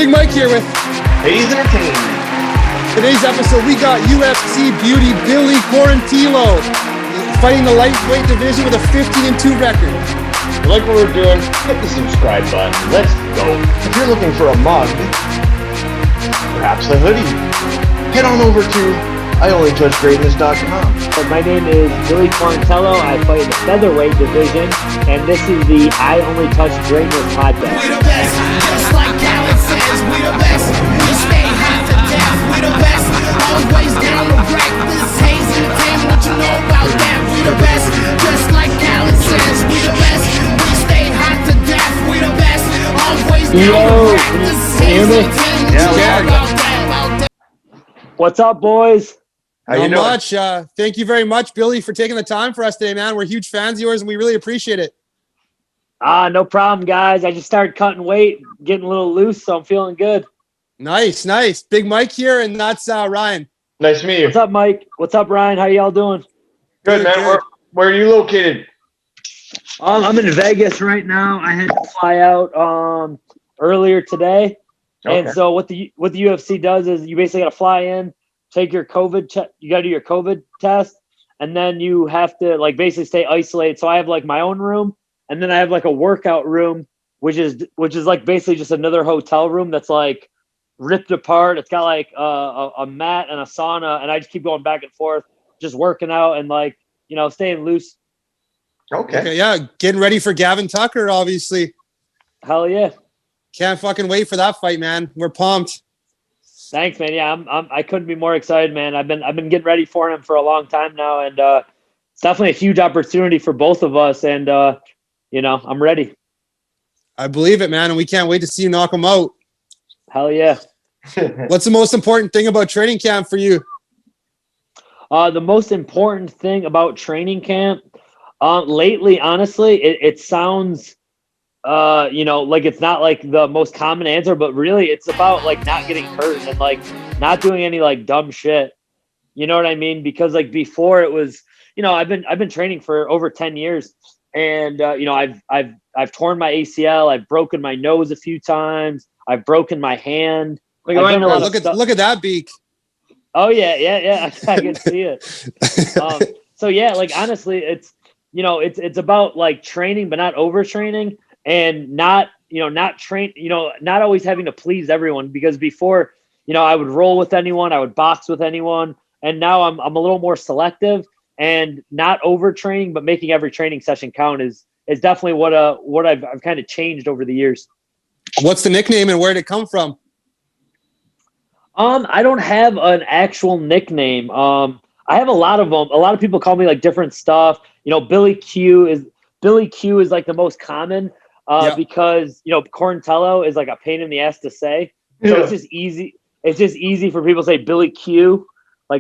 Big Mike here with Hayes Entertainment. Today's episode. We got UFC beauty Billy Quarantillo fighting the lightweight division with a 15-2 record. If you like what we're doing, hit the subscribe button. Let's go. If you're looking for a mug, perhaps a hoodie, head on over to IOnlyTouchGreatness.com. My name is Billy Quarantillo. I fight in the featherweight division, and this is the I Only Touch Greatness podcast. We the best, just like Khaled says, we the best. We stay hot to death, we the best. Always down to wreck. This is Hayes Entertainment, what you know about that? We the best, just like Khaled says, we the best. We stay hot to death, we the best. Always down to wreck. This is Hayes Entertainment, what you know about that? What's up, boys? How you Not doing? much. Thank you very much, Billy, for taking the time for us today, man. We're huge fans of yours, and we really appreciate it. No problem, guys. I just started cutting weight, getting a little loose, so I'm feeling good. Nice. Big Mike here, and that's Ryan. Nice to meet you. What's up, Mike? What's up, Ryan? How y'all doing? Good, man. Good. Where are you located? I'm in Vegas right now. I had to fly out earlier today, and Okay. so what the UFC does is you basically got to fly in, take your COVID you got to do your COVID test, and then you have to basically stay isolated. So I have my own room, and then I have a workout room, which is basically just another hotel room that's ripped apart. It's got a mat and a sauna, and I just keep going back and forth, just working out and staying loose. Okay. Yeah, getting ready for Gavin Tucker, obviously. Hell yeah. Can't fucking wait for that fight, man. We're pumped. Thanks, man. Yeah, I couldn't be more excited, man. I've been getting ready for him for a long time now, and it's definitely a huge opportunity for both of us. And I'm ready. I believe it, man, and we can't wait to see you knock him out. Hell yeah. What's the most important thing about training camp for you? The most important thing about training camp lately, honestly, it sounds it's not the most common answer, but really it's about not getting hurt and not doing any dumb shit. You know what I mean? Because before it was, I've been training for over 10 years, and I've torn my ACL, I've broken my nose a few times, I've broken my hand. Look at that beak. Oh yeah. I can see it. So yeah, honestly, it's it's about training but not overtraining, and not always having to please everyone, because before, I would roll with anyone, I would box with anyone, and now I'm a little more selective and not overtraining, but making every training session count is definitely what I've kind of changed over the years. What's the nickname and where did it come from? I don't have an actual nickname. I have a lot of them. A lot of people call me different stuff. Billy Q is the most common. Because Quarantillo is a pain in the ass to say, so it's just easy. It's just easy for people to say Billy Q,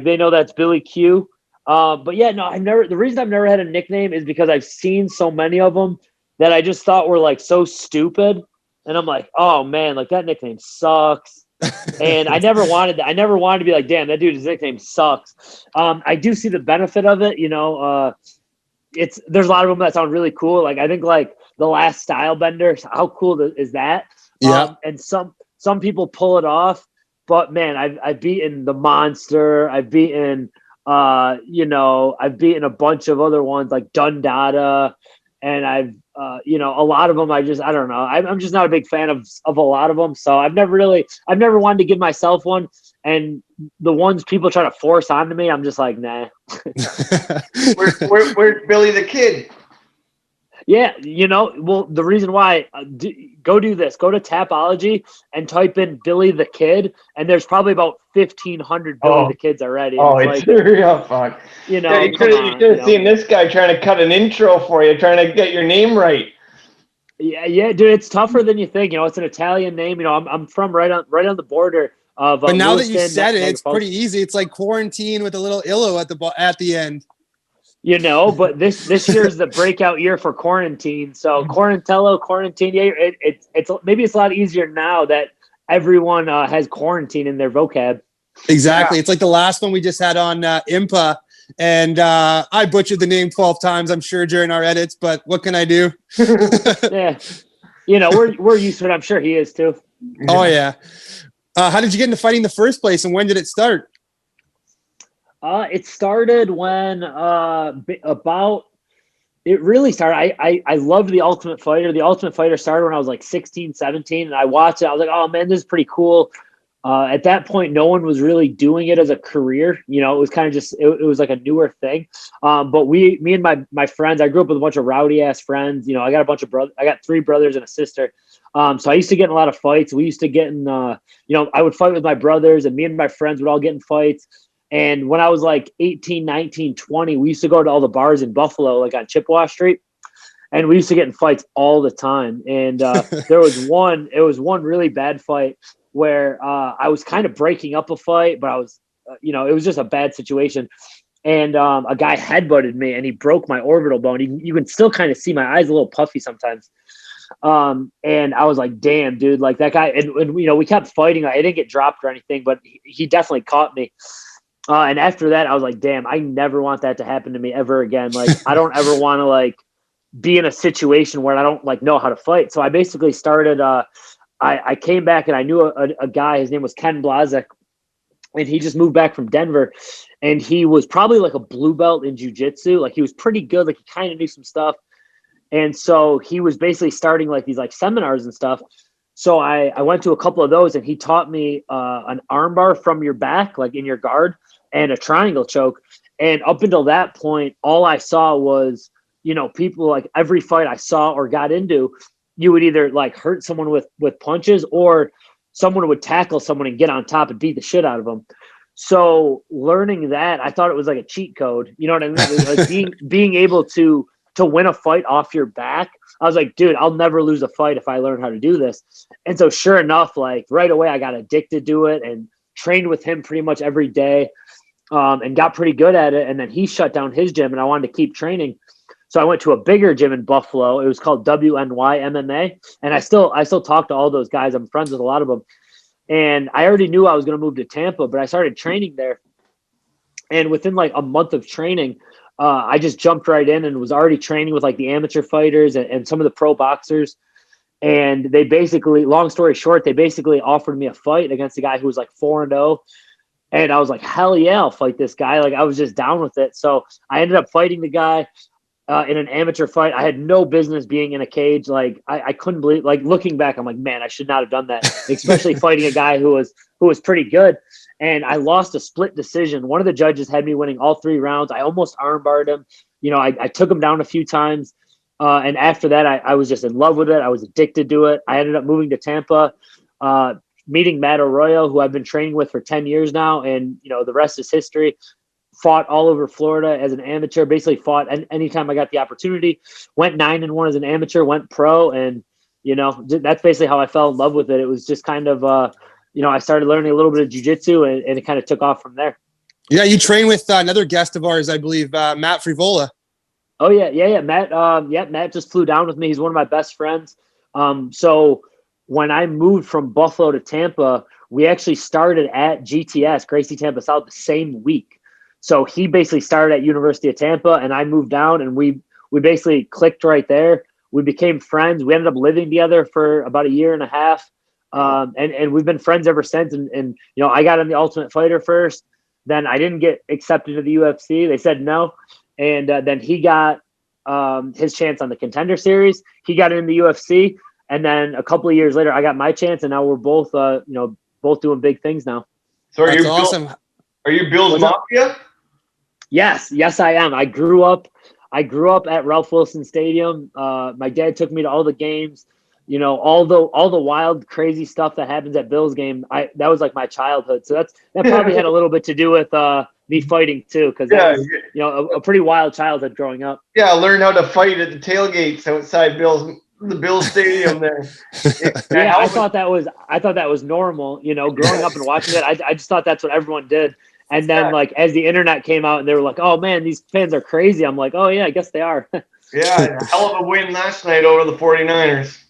they know that's Billy Q. But yeah, no, the reason I've never had a nickname is because I've seen so many of them that I just thought were so stupid, and I'm oh man, that nickname sucks. And I never wanted to be damn, that dude's nickname sucks. I do see the benefit of it. There's a lot of them that sound really cool. I think the Last Style Bender. How cool is that? Yeah. And some people pull it off, but man, I've beaten the Monster. I've beaten I've beaten a bunch of other ones like Dundada, and I've a lot of them. I don't know. I'm just not a big fan of a lot of them. So I've never wanted to give myself one. And the ones people try to force onto me, I'm just nah. Where's Billy the Kid? Yeah, well, the reason why, go do this. Go to Tapology and type in Billy the Kid, and there's probably about 1,500 Billy the Kids already. Oh, it's real fuck. You could have seen this guy trying to cut an intro for you, trying to get your name right. Yeah, dude, it's tougher than you think. It's an Italian name. I'm from right on the border of. But now that you Lewiston, said it, it's pretty easy. It's like quarantine with a little illo at the end. But this year is the breakout year for quarantine. So quarantine. Yeah, it's maybe it's a lot easier now that everyone has quarantine in their vocab. Exactly. Yeah. It's like the last one we just had on Impa, and I butchered the name 12 times, I'm sure, during our edits. But what can I do? Yeah, we're used to it. I'm sure he is too. Oh yeah. How did you get into fighting in the first place, and when did it start? It started when it really started. I loved The Ultimate Fighter. The Ultimate Fighter started when I was like 16, 17, and I watched it. I was like, oh man, this is pretty cool. At that point, no one was really doing it as a career. It was kind of just, it was like a newer thing. But me and my friends, I grew up with a bunch of rowdy ass friends. I got a bunch of brothers. I got 3 brothers and a sister. So I used to get in a lot of fights. We used to get in, I would fight with my brothers, and me and my friends would all get in fights. And when I was like 18, 19, 20, we used to go to all the bars in Buffalo, like on Chippewa Street. And we used to get in fights all the time. And it was one really bad fight where I was kind of breaking up a fight, but I was, it was just a bad situation. And a guy headbutted me, and he broke my orbital bone. You can still kind of see my eyes a little puffy sometimes. And I was like, damn, dude, like that guy. And we kept fighting. I didn't get dropped or anything, but he definitely caught me. And after that, I was like, damn, I never want that to happen to me ever again. Like, I don't ever want to like be in a situation where I don't like know how to fight. So I basically started, I came back, and I knew a guy, his name was Ken Blazek, and he just moved back from Denver, and he was probably like a blue belt in jiu-jitsu. Like, he was pretty good. Like, he kind of knew some stuff. And so he was basically starting like these like seminars and stuff. So I went to a couple of those, and he taught me an armbar from your back, like in your guard, and a triangle choke. And up until that point, all I saw was, people, like every fight I saw or got into, you would either like hurt someone with punches, or someone would tackle someone and get on top and beat the shit out of them. So learning that, I thought it was like a cheat code. You know what I mean? Like being able to win a fight off your back. I was like, dude, I'll never lose a fight if I learn how to do this. And so sure enough, like right away, I got addicted to it and trained with him pretty much every day, and got pretty good at it. And then he shut down his gym, and I wanted to keep training. So I went to a bigger gym in Buffalo. It was called WNY MMA. And I still talk to all those guys. I'm friends with a lot of them. And I already knew I was going to move to Tampa, but I started training there. And within like a month of training, I just jumped right in and was already training with like the amateur fighters and some of the pro boxers. And they basically, long story short, they basically offered me a fight against a guy who was like 4-0. And I was like, hell yeah, I'll fight this guy. Like, I was just down with it. So I ended up fighting the guy in an amateur fight. I had no business being in a cage. Like, I couldn't believe, like, looking back, I'm like, man, I should not have done that, especially fighting a guy who was pretty good. And I lost a split decision. One of the judges had me winning all 3 rounds. I almost armbarred him. I took him down a few times. And after that, I was just in love with it. I was addicted to it. I ended up moving to Tampa, meeting Matt Arroyo, who I've been training with for 10 years now. And, the rest is history. Fought all over Florida as an amateur, basically fought anytime I got the opportunity. Went 9-1 as an amateur, went pro. And, that's basically how I fell in love with it. It was just kind of, I started learning a little bit of jiu-jitsu, and it kind of took off from there. Yeah, you train with another guest of ours, I believe, Matt Frivola. Oh, yeah. Matt just flew down with me. He's one of my best friends. So when I moved from Buffalo to Tampa, we actually started at GTS, Gracie Tampa South, the same week. So he basically started at University of Tampa, and I moved down, and we basically clicked right there. We became friends. We ended up living together for about a year and a half. And we've been friends ever since. And I got in the Ultimate Fighter first. Then I didn't get accepted to the UFC. They said no. And then he got his chance on the Contender Series. He got in the UFC. And then a couple of years later, I got my chance. And now we're both, both doing big things now. So That's awesome. Are you Bill's Mafia? Yes, I am. I grew up at Ralph Wilson Stadium. My dad took me to all the games. All the wild, crazy stuff that happens at Bill's game. That was like my childhood. So that probably had a little bit to do with me fighting too, because that was, a pretty wild childhood growing up. Yeah, I learned how to fight at the tailgates outside the Bill's Stadium there. Yeah, I thought that was normal. Growing up and watching it, I just thought that's what everyone did. And then, like, as the internet came out and they were like, oh, man, these fans are crazy. I'm like, oh, yeah, I guess they are. Yeah, a hell of a win last night over the 49ers.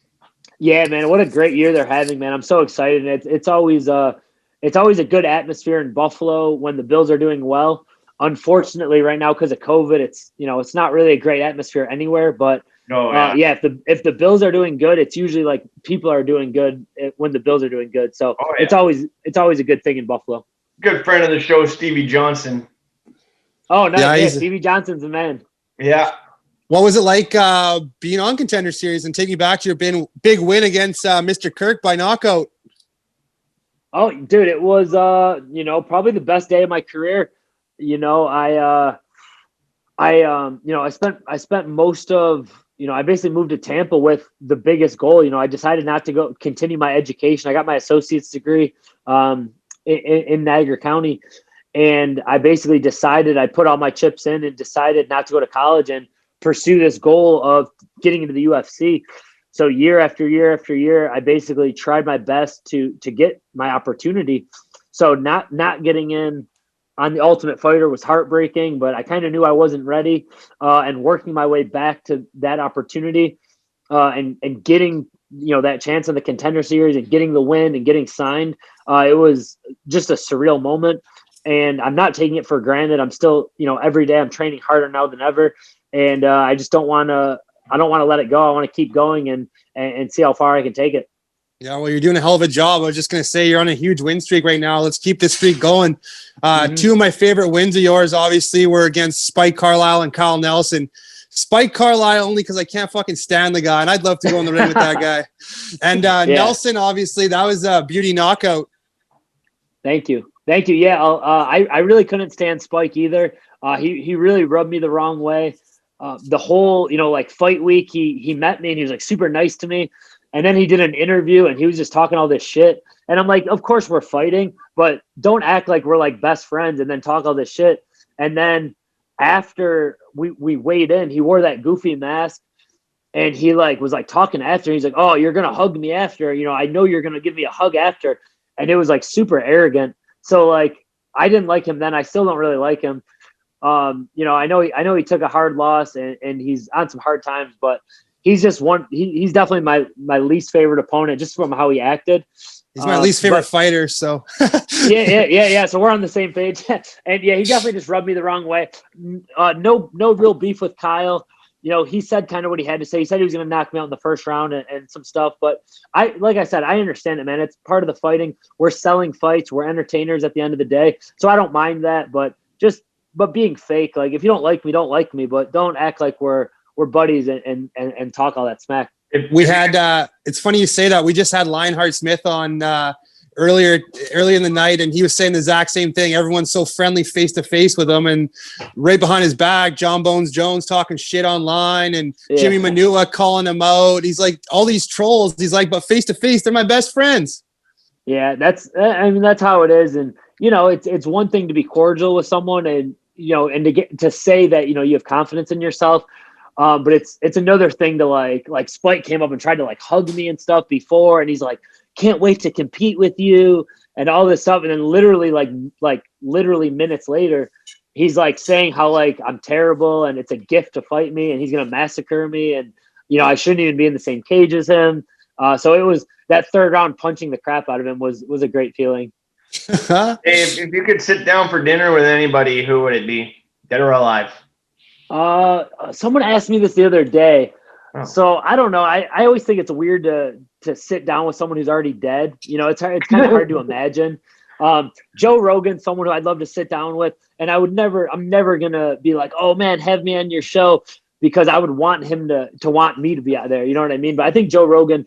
Yeah, man, what a great year they're having, man. I'm so excited. It's always a good atmosphere in Buffalo when the Bills are doing well. Unfortunately, right now, because of COVID, it's not really a great atmosphere anywhere. But, Oh, yeah. Yeah, if the Bills are doing good, it's usually like people are doing good when the Bills are doing good. So it's always a good thing in Buffalo. Good friend of the show, Stevie Johnson. Oh, nice. Yeah, Yeah, Stevie Johnson's the man. Yeah. What was it like being on Contender Series and taking back to your big win against Mr. Kirk by knockout? Oh, dude, it was probably the best day of my career. I spent most of I basically moved to Tampa with the biggest goal. I decided not to go continue my education. I got my associate's degree in Niagara County, and I basically decided I put all my chips in and decided not to go to college and pursue this goal of getting into the UFC. So year after year after year, I basically tried my best to get my opportunity. So not getting in on the Ultimate Fighter was heartbreaking, but I kind of knew I wasn't ready. And working my way back to that opportunity and getting that chance in the Contender Series and getting the win and getting signed, it was just a surreal moment. And I'm not taking it for granted. I'm still, every day I'm training harder now than ever, and I just don't want to. I don't want to let it go. I want to keep going and see how far I can take it. Yeah, well, you're doing a hell of a job. I was just going to say you're on a huge win streak right now. Let's keep this streak going. Two of my favorite wins of yours, obviously, were against Spike Carlisle and Kyle Nelson. Spike Carlisle only because I can't fucking stand the guy, and I'd love to go in the ring with that guy. And Nelson, obviously, that was a beauty knockout. Thank you. Yeah, I really couldn't stand Spike either. He really rubbed me the wrong way. The whole, fight week, he met me and he was like super nice to me. And then he did an interview and he was just talking all this shit. And I'm like, of course we're fighting, but don't act like we're like best friends and then talk all this shit. And then after we weighed in, he wore that goofy mask and he was talking after. He's like, oh, you're going to hug me after, I know you're going to give me a hug after. And it was like super arrogant. So I didn't like him then. I still don't really like him. I know he took a hard loss and he's on some hard times, but he's just he's definitely my least favorite opponent just from how he acted. He's my least favorite fighter. So yeah. So we're on the same page. And yeah, he definitely just rubbed me the wrong way. No real beef with Kyle. He said kind of what he had to say. He said he was going to knock me out in the first round and some stuff. But like I said, I understand it, man. It's part of the fighting. We're selling fights. We're entertainers at the end of the day. So I don't mind that. But being fake, if you don't like me, don't like me. But don't act like we're buddies and talk all that smack. We had it's funny you say that. We just had Lionheart Smith on earlier in the night, and he was saying the exact same thing. Everyone's so friendly face to face with him, and right behind his back, John Bones Jones talking shit online, and Jimmy Manua calling him out. He's like, all these trolls. He's like, but face to face, they're my best friends. Yeah, that's how it is, and it's one thing to be cordial with someone, and and to get to say that you have confidence in yourself. But it's another thing to like Spike came up and tried to hug me and stuff before, and he's like, can't wait to compete with you and all this stuff. And then literally literally minutes later, he's saying how I'm terrible and it's a gift to fight me and he's going to massacre me. And, I shouldn't even be in the same cage as him. So it was that third round punching the crap out of him was a great feeling. Hey, if you could sit down for dinner with anybody, who would it be? Dead or alive? Someone asked me this the other day. Oh. So I don't know. I always think it's weird to sit down with someone who's already dead. It's kind of hard to imagine. Joe Rogan, someone who I'd love to sit down with, and I'm never gonna be like, oh man, have me on your show, because I would want him to want me to be out there. You know what I mean? But I think Joe Rogan,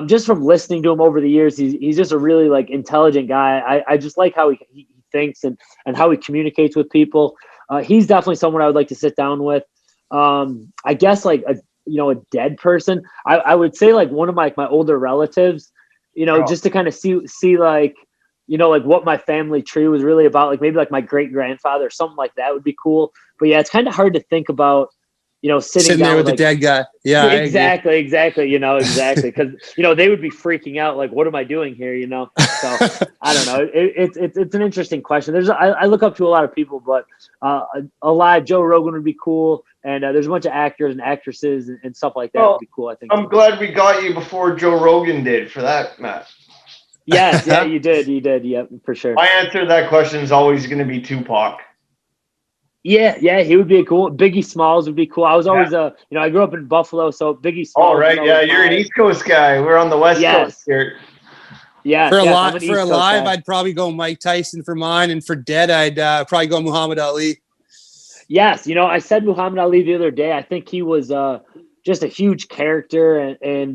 just from listening to him over the years, he's just a really intelligent guy. I just like how he thinks and how he communicates with people. He's definitely someone I would like to sit down with. I guess a dead person. I would say one of my older relatives, just to kind of see what my family tree was really about. Maybe my great grandfather or something like that would be cool. But yeah, it's kind of hard to think about, sitting down there with the dead guy. Yeah, exactly. Exactly. Because, they would be freaking out. What am I doing here? So I don't know. It's an interesting question. I look up to a lot of people, but alive, Joe Rogan would be cool. And there's a bunch of actors and actresses and stuff like that would be cool, I think. I'm glad we got you before Joe Rogan did for that, Matt. Yes, yeah, you did. Yep, for sure. My answer to that question is always going to be Tupac. Yeah, he would be cool. Biggie Smalls would be cool. I was always I grew up in Buffalo, so Biggie Smalls. All right, yeah, you're an East Coast guy. We're on the West Coast here. Yeah, For I'm an for East Coast alive, guy. I'd probably go Mike Tyson for mine, and for dead, I'd probably go Muhammad Ali. Yes, I said Muhammad Ali the other day. I think he was just a huge character and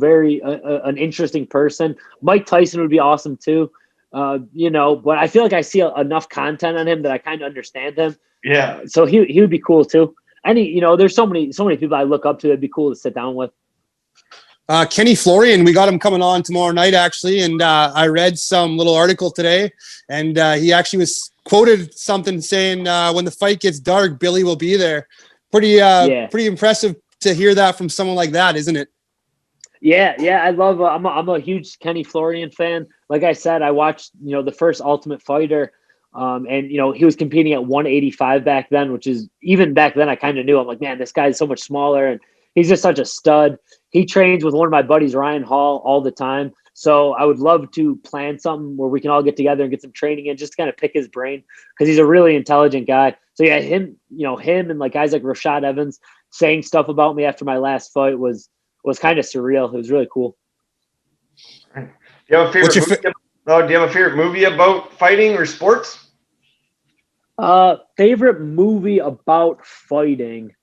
very an interesting person. Mike Tyson would be awesome too. But I feel like I see enough content on him that I kind of understand him. Yeah. So he would be cool too. There's so many people I look up to that'd be cool to sit down with. Kenny Florian, we got him coming on tomorrow night, actually. And I read some little article today, and he actually was quoted something saying, when the fight gets dark, Billy will be there. Pretty impressive to hear that from someone like that, isn't it? Yeah. I love, I'm a huge Kenny Florian fan. Like I said, I watched, the first Ultimate Fighter. And he was competing at 185 back then, which is, even back then I kind of knew, I'm like, man, this guy's so much smaller and he's just such a stud. He trains with one of my buddies, Ryan Hall, all the time. So I would love to plan something where we can all get together and get some training in, just to kind of pick his brain, because he's a really intelligent guy. So yeah, him and like guys like Rashad Evans saying stuff about me after my last fight was kind of surreal. It was really cool. Do you have a favorite movie about fighting or sports? Favorite movie about fighting.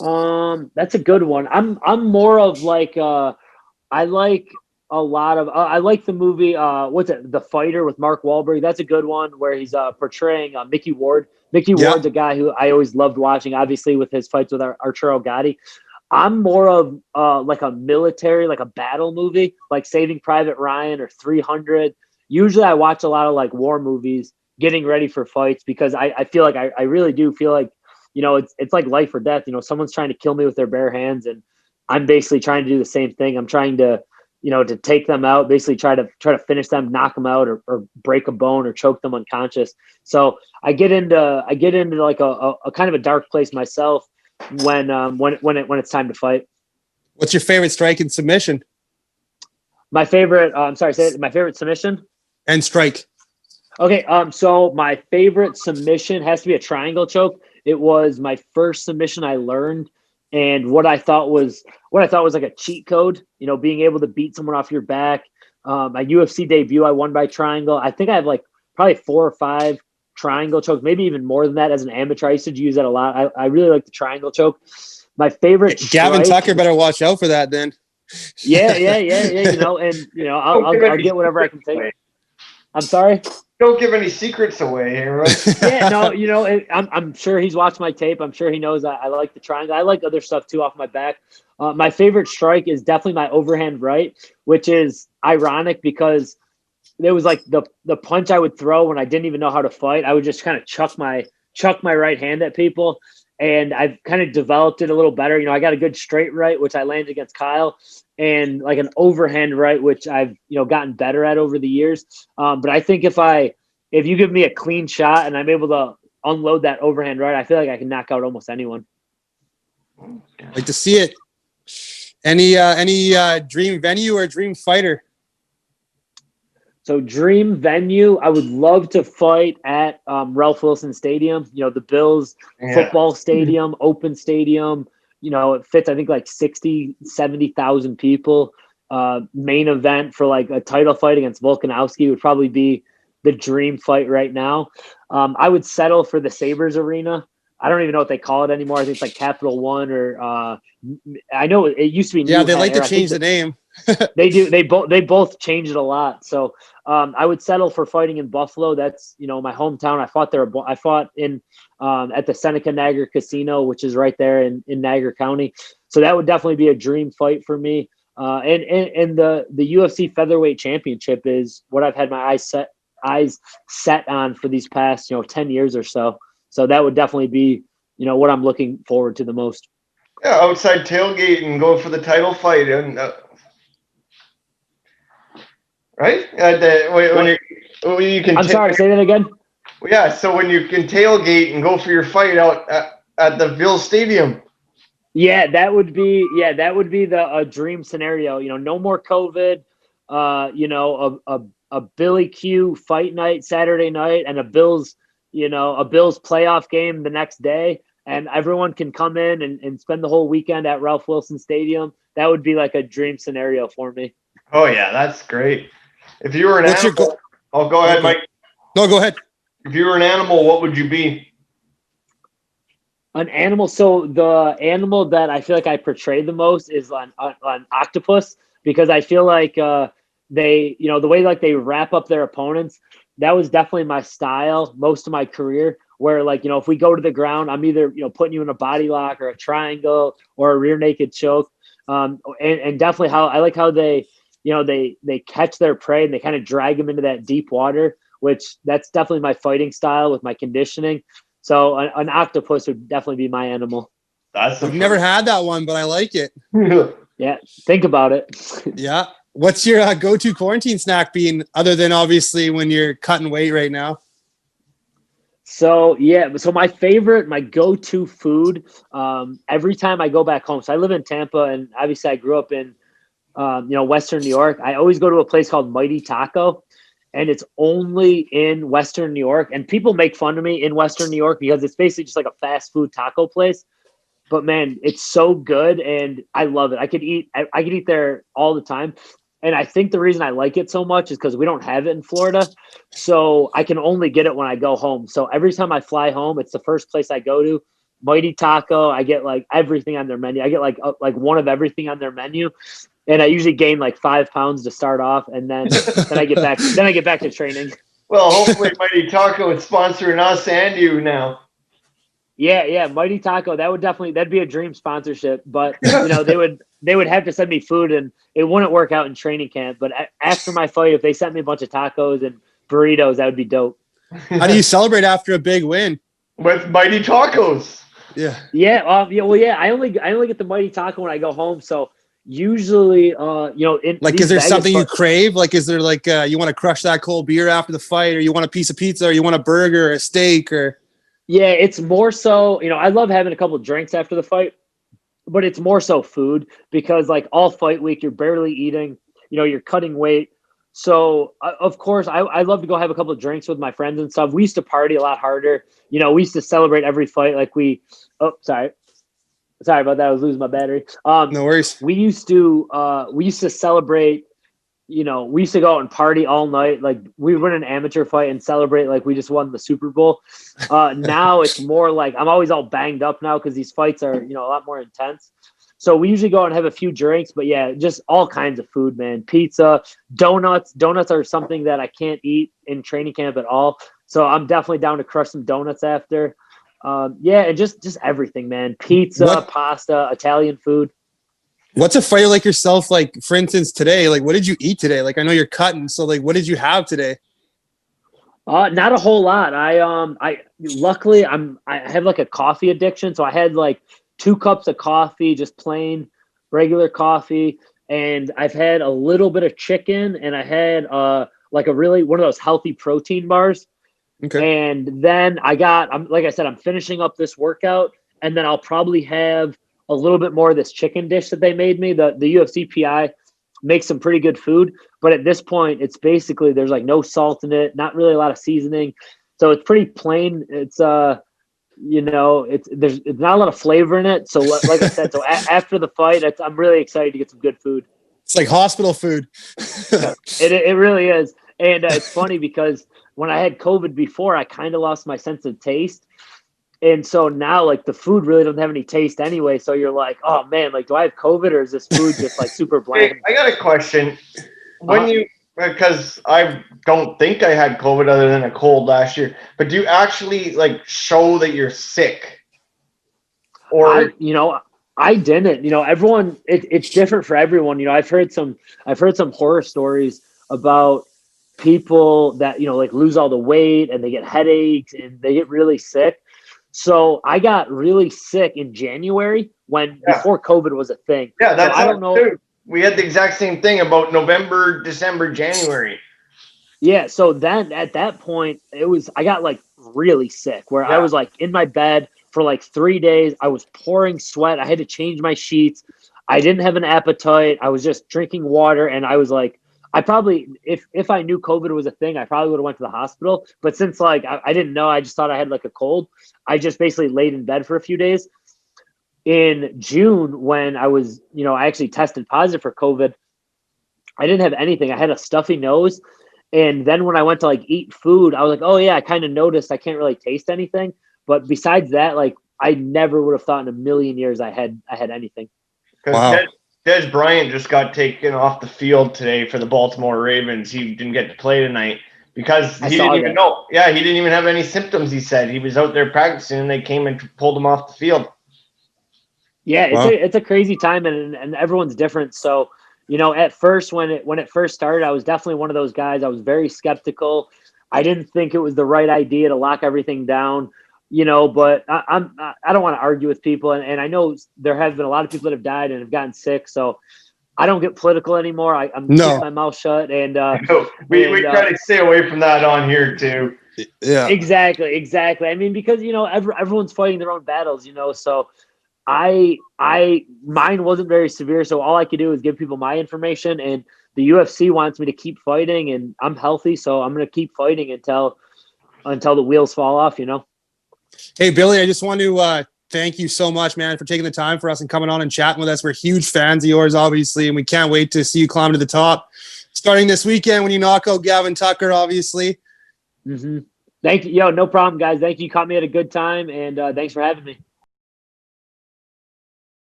That's a good one. I'm more of like I like a lot of I like the movie what's it, The Fighter with Mark Wahlberg. That's a good one where he's portraying Mickey Ward. Mickey Ward's a guy who I always loved watching, obviously with his fights with Arturo Gatti. I'm more of like a military, like a battle movie, like Saving Private Ryan or 300. Usually I watch a lot of like war movies getting ready for fights, because I feel like I really do feel like, it's like life or death. Someone's trying to kill me with their bare hands, and I'm basically trying to do the same thing. I'm trying to, to take them out, basically try to finish them, knock them out, or break a bone or choke them unconscious. So I get into like a kind of a dark place myself when it's time to fight. What's your favorite strike and submission? My favorite, my favorite submission and strike. Okay, so my favorite submission has to be a triangle choke. It was my first submission I learned, and what I thought was like a cheat code, being able to beat someone off your back. My UFC debut, I won by triangle. I think I have like probably 4 or 5 triangle chokes, maybe even more than that as an amateur. I used to use that a lot. I really like the triangle choke. My favorite Gavin Tucker better watch out for that then. Yeah. I'll get whatever I can take. I'm sorry? Don't give any secrets away here, right? Yeah, no, I'm sure he's watched my tape. I'm sure he knows I like the triangle. I like other stuff too off my back. My favorite strike is definitely my overhand right, which is ironic because it was like the punch I would throw when I didn't even know how to fight. I would just kind of chuck my right hand at people, and I've kind of developed it a little better. I got a good straight right, which I landed against Kyle, and like an overhand right, which I've gotten better at over the years. But I think if you give me a clean shot and I'm able to unload that overhand right, I feel like I can knock out almost anyone. Like to see it. Any dream venue or dream fighter? So dream venue, I would love to fight at Ralph Wilson Stadium, the Bills football stadium, open stadium. It fits, I think, like 60, 70,000 people. Main event for like a title fight against Volkanovski would probably be the dream fight right now. I would settle for the Sabres Arena. I don't even know what they call it anymore. I think it's like Capital One or I know it used to be. Yeah, they like to change the name. They do. They both change it a lot. So I would settle for fighting in Buffalo. That's my hometown. I fought there. I fought in at the Seneca Niagara Casino, which is right there in Niagara County. So that would definitely be a dream fight for me. And the UFC Featherweight Championship is what I've had my eyes set on for these past 10 years or so. So that would definitely be what I'm looking forward to the most. Yeah, outside tailgate and go for the title fight, and right? When you can. I'm sorry. Say that again. Yeah, so when you can tailgate and go for your fight out at the Bill Stadium. Yeah, that would be the dream scenario. No more COVID. A Billy Q fight night Saturday night and a Bills a Bills playoff game the next day, and everyone can come in and spend the whole weekend at Ralph Wilson Stadium. That would be like a dream scenario for me. Oh yeah, that's great. If you were an What's your animal, oh, go ahead, Mike. No, go ahead. If you were an animal, what would you be? An animal. So the animal that I feel like I portray the most is an octopus, because I feel like they, the way like they wrap up their opponents, that was definitely my style most of my career. Where like, if we go to the ground, I'm either, putting you in a body lock or a triangle or a rear naked choke. And definitely how I like how they, they catch their prey and they kind of drag them into that deep water, which that's definitely my fighting style with my conditioning. So an octopus would definitely be my animal. I've never had that one, but I like it. Yeah, think about it. Yeah. What's your go-to quarantine snack being, other than obviously when you're cutting weight right now? So my go-to food every time I go back home. So I live in Tampa, and obviously I grew up in Western New York. I always go to a place called Mighty Taco, and it's only in Western New York. And people make fun of me in Western New York because it's basically just like a fast food taco place. But man, it's so good, and I love it. I could eat there all the time. And I think the reason I like it so much is because we don't have it in Florida. So I can only get it when I go home. So every time I fly home, it's the first place I go to. Mighty Taco. I get like everything on their menu. I get like one of everything on their menu. And I usually gain like 5 pounds to start off, and then I get back to training. Well, hopefully Mighty Taco is sponsoring us and you now. Yeah, Mighty Taco. That'd be a dream sponsorship. But they would have to send me food, and it wouldn't work out in training camp. But after my fight, if they sent me a bunch of tacos and burritos, that would be dope. How do you celebrate after a big win? With Mighty Tacos. Yeah. Yeah. I only get the Mighty Taco when I go home. So usually, is there something you crave? Like, is there like you want to crush that cold beer after the fight, or you want a piece of pizza, or you want a burger or a steak, or? Yeah, it's more so, I love having a couple of drinks after the fight, but it's more so food, because like all fight week, you're barely eating, you're cutting weight. So of course I love to go have a couple of drinks with my friends and stuff. We used to party a lot harder. We used to celebrate every fight. Like sorry about that. I was losing my battery. No worries. We used to celebrate, we used to go out and party all night. Like we win an amateur fight and celebrate like we just won the Super Bowl. Now it's more like I'm always all banged up now because these fights are, a lot more intense. So we usually go out and have a few drinks, but yeah, just all kinds of food, man. Pizza, donuts. Donuts are something that I can't eat in training camp at all. So I'm definitely down to crush some donuts after. And just everything, man. Pizza, pasta, Italian food. What's a fighter like yourself? Like, for instance, today, like, what did you eat today? Like, I know you're cutting, so like, what did you have today? Not a whole lot. Luckily I have like a coffee addiction. So I had like 2 cups of coffee, just plain regular coffee. And I've had a little bit of chicken, and I had like one of those healthy protein bars. Okay. And then I'm finishing up this workout, and then I'll probably have a little bit more of this chicken dish that they made me. The UFC PI makes some pretty good food, but at this point, it's basically there's like no salt in it, not really a lot of seasoning, so it's pretty plain. It's there's not a lot of flavor in it. So like I said, so after the fight, I'm really excited to get some good food. It's like hospital food. It really is, and it's funny because when I had COVID before, I kind of lost my sense of taste. And so now, like, the food really doesn't have any taste anyway. So you're like, oh, man, like, do I have COVID, or is this food just, like, super bland? Hey, I got a question. Because I don't think I had COVID other than a cold last year, but do you actually, like, show that you're sick? Or I didn't. Everyone, it's different for everyone. I've heard some horror stories about people that, like, lose all the weight and they get headaches and they get really sick. So I got really sick in January before COVID was a thing. Yeah, that's I don't know. Too. We had the exact same thing about November, December, January. Yeah, so then at that point, I got like really sick where I was like in my bed for like 3 days. I was pouring sweat. I had to change my sheets. I didn't have an appetite. I was just drinking water, and I was like, I probably, if I knew COVID was a thing, I probably would have went to the hospital. But since like I didn't know, I just thought I had like a cold. I just basically laid in bed for a few days. In June, when I was, I actually tested positive for COVID, I didn't have anything. I had a stuffy nose. And then when I went to like eat food, I was like, oh yeah, I kind of noticed I can't really taste anything. But besides that, like I never would have thought in a million years I had anything. Wow. Des Bryant just got taken off the field today for the Baltimore Ravens. He didn't get to play tonight because he didn't even know. Yeah, he didn't even have any symptoms, he said. He was out there practicing and they came and pulled him off the field. Yeah, it's a crazy time and everyone's different. So, at first when it first started, I was definitely one of those guys. I was very skeptical. I didn't think it was the right idea to lock everything down. But I don't want to argue with people, and I know there have been a lot of people that have died and have gotten sick, so I don't get political anymore. I'm keeping my mouth shut, and we try to stay away from that on here too. Yeah, exactly. I mean, because everyone's fighting their own battles, so mine wasn't very severe, so all I could do is give people my information, and the UFC wants me to keep fighting, and I'm healthy, so I'm going to keep fighting until the wheels fall off. Hey, Billy, I just want to thank you so much, man, for taking the time for us and coming on and chatting with us. We're huge fans of yours, obviously, and we can't wait to see you climb to the top starting this weekend when you knock out Gavin Tucker, obviously. Mm-hmm. Thank you. No problem, guys. Thank you. You caught me at a good time, and thanks for having me.